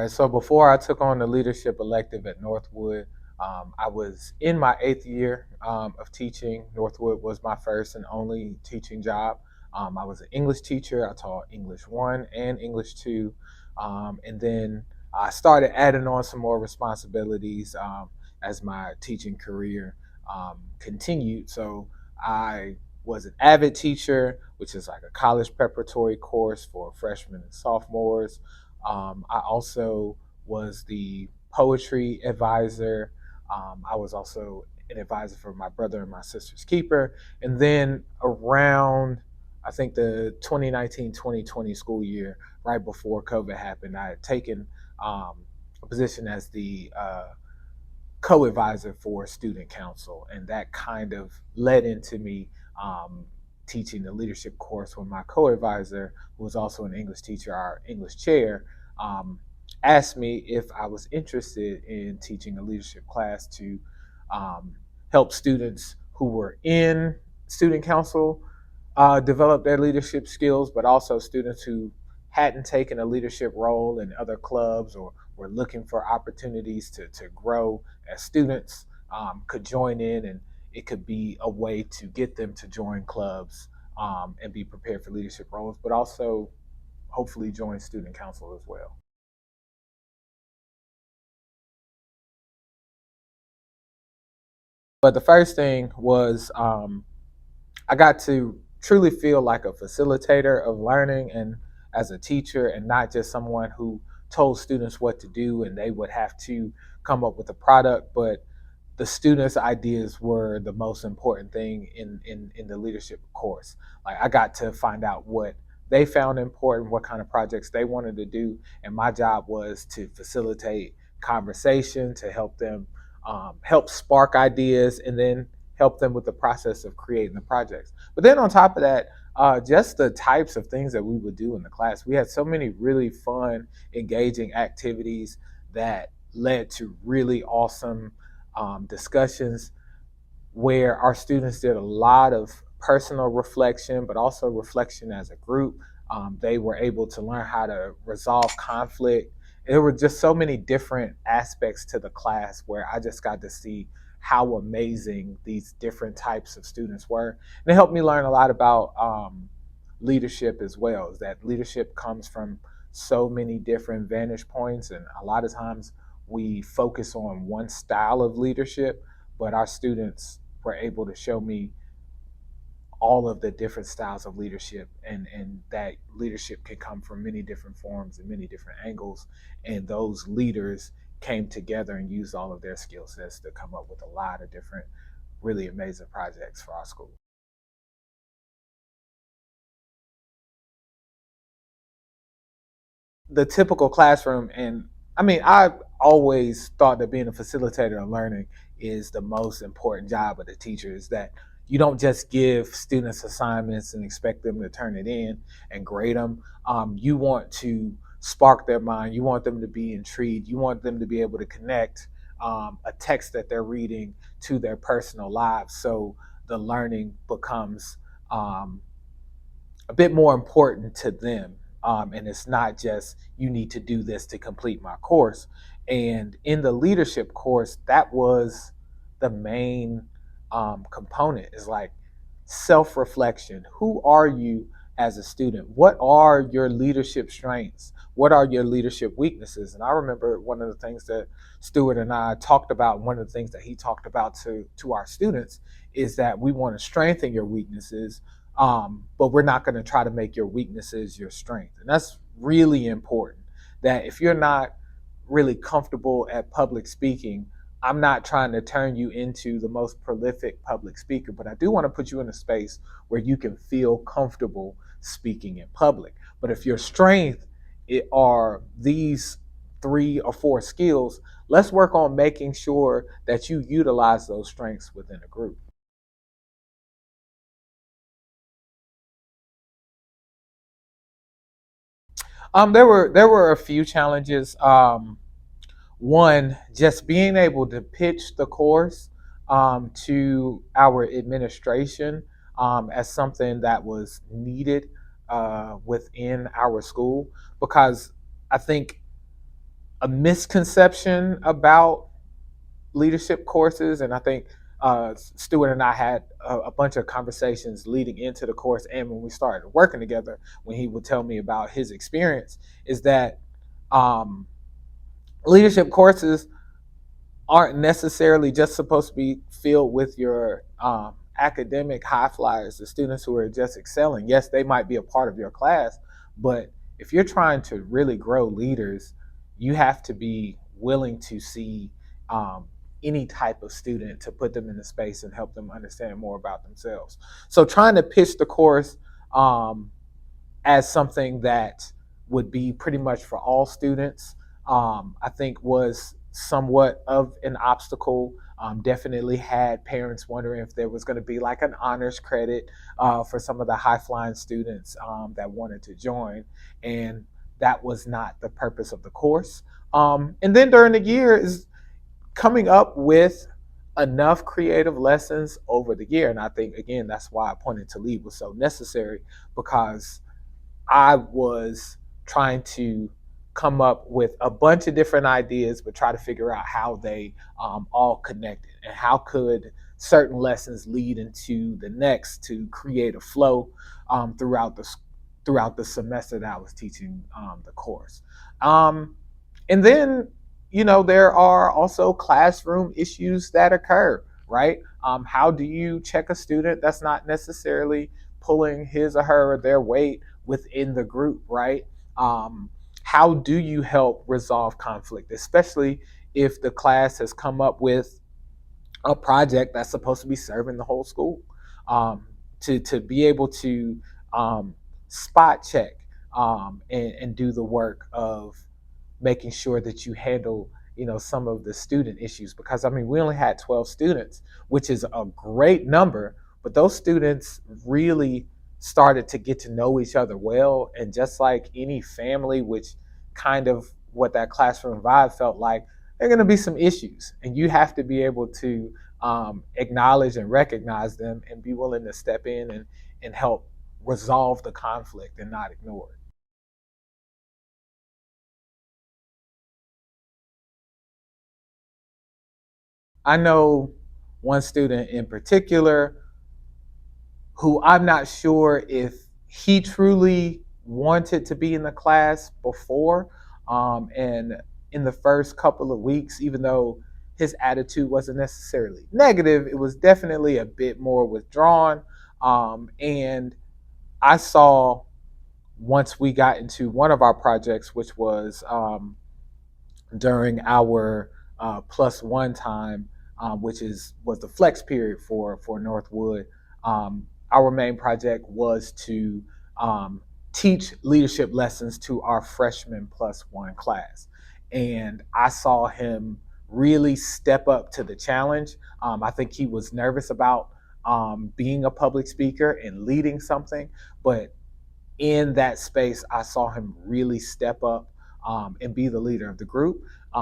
right, so before I took on the leadership elective at Northwood, I was in my 8th year of teaching. Northwood was my first and only teaching job. I was an English teacher. I taught English 1 and English 2. And then I started adding on some more responsibilities as my teaching career continued. So I was an AVID teacher, which is like a college preparatory course for freshmen and sophomores. I also was the poetry advisor. I was also an advisor for my brother and my sister's keeper. And then around, I think, the 2019-2020 school year, right before COVID happened, I had taken a position as the co-advisor for student council. And that kind of led into me teaching the leadership course when my co-advisor, who was also an English teacher, our English chair, um, asked me if I was interested in teaching a leadership class to um, help students who were in student council develop their leadership skills, but also students who hadn't taken a leadership role in other clubs or were looking for opportunities to grow as students could join in, and it could be a way to get them to join clubs and be prepared for leadership roles, but also hopefully join student council as well. But the first thing was I got to truly feel like a facilitator of learning and as a teacher, and not just someone who told students what to do and they would have to come up with a product, but the students' ideas were the most important thing in the leadership course. Like, I got to find out what they found important, what kind of projects they wanted to do, and my job was to facilitate conversation, to help them help spark ideas, and then help them with the process of creating the projects. But then on top of that, just the types of things that we would do in the class. We had so many really fun, engaging activities that led to really awesome discussions where our students did a lot of personal reflection, but also reflection as a group. They were able to learn how to resolve conflict. There were just so many different aspects to the class where I just got to see how amazing these different types of students were. And it helped me learn a lot about leadership as well. Is that leadership comes from so many different vantage points, and a lot of times we focus on one style of leadership, but our students were able to show me all of the different styles of leadership, and that leadership can come from many different forms and many different angles. And those leaders came together and used all of their skill sets to come up with a lot of different really amazing projects for our school. The typical classroom, and I mean, I always thought that being a facilitator of learning is the most important job of the teacher. Is that you don't just give students assignments and expect them to turn it in and grade them. You want to spark their mind. You want them to be intrigued. You want them to be able to connect a text that they're reading to their personal lives, so the learning becomes a bit more important to them. And it's not just, you need to do this to complete my course. And in the leadership course, that was the main component, is like self reflection. Who are you as a student? What are your leadership strengths? What are your leadership weaknesses? And I remember one of the things that Stuart and I talked about, one of the things that he talked about to our students, is that we want to strengthen your weaknesses, but we're not going to try to make your weaknesses your strength. And that's really important. That if you're not really comfortable at public speaking, I'm not trying to turn you into the most prolific public speaker, but I do want to put you in a space where you can feel comfortable speaking in public. But if your strength are these 3 or 4 skills, let's work on making sure that you utilize those strengths within a group. There were a few challenges. One, just being able to pitch the course to our administration as something that was needed within our school, because I think a misconception about leadership courses, and I think Stuart and I had a bunch of conversations leading into the course, and when we started working together, when he would tell me about his experience, is that um, leadership courses aren't necessarily just supposed to be filled with your academic high flyers, the students who are just excelling. Yes, they might be a part of your class, but if you're trying to really grow leaders, you have to be willing to see um, any type of student to put them in the space and help them understand more about themselves. So trying to pitch the course um, as something that would be pretty much for all students, I think was somewhat of an obstacle. Definitely had parents wondering if there was going to be like an honors credit for some of the high flying students that wanted to join. And that was not the purpose of the course. And then during the year is coming up with enough creative lessons over the year. And I think, again, that's why I pointed to lead was so necessary, because I was trying to come up with a bunch of different ideas, but try to figure out how they all connected and how could certain lessons lead into the next to create a flow throughout the semester that I was teaching the course. Um, and then, there are also classroom issues that occur, right? How do you check a student that's not necessarily pulling his or her or their weight within the group, right? How do you help resolve conflict, especially if the class has come up with a project that's supposed to be serving the whole school? To be able to spot check and do the work of making sure that you handle some of the student issues, because I mean we only had 12 students, which is a great number, but those students really started to get to know each other well, and just like any family, which kind of what that classroom vibe felt like, there are going to be some issues, and you have to be able to acknowledge and recognize them and be willing to step in and help resolve the conflict and not ignore it. I know one student in particular who I'm not sure if he truly wanted to be in the class before. And in the first couple of weeks, even though his attitude wasn't necessarily negative, it was definitely a bit more withdrawn. And I saw, once we got into one of our projects, which was during our +1 time, which was the flex period for Northwood. Our main project was to teach leadership lessons to our freshman +1 class, and I saw him really step up to the challenge. I think he was nervous about being a public speaker and leading something, but in that space, I saw him really step up and be the leader of the group.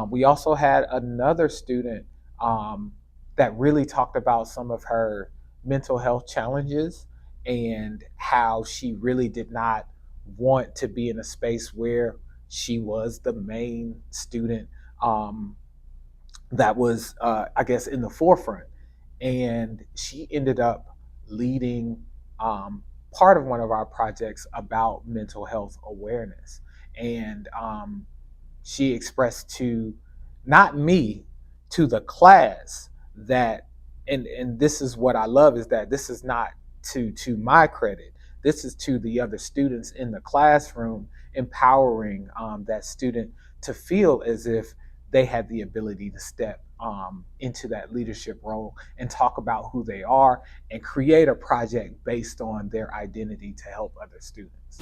We also had another student that really talked about some of her mental health challenges and how she really did not want to be in a space where she was the main student um, that was, I guess, in the forefront. And she ended up leading part of one of our projects about mental health awareness. And she expressed to not me, to the class, that, and this is what I love, is that this is not to my credit. This is to the other students in the classroom, empowering that student to feel as if they had the ability to step into that leadership role and talk about who they are and create a project based on their identity to help other students.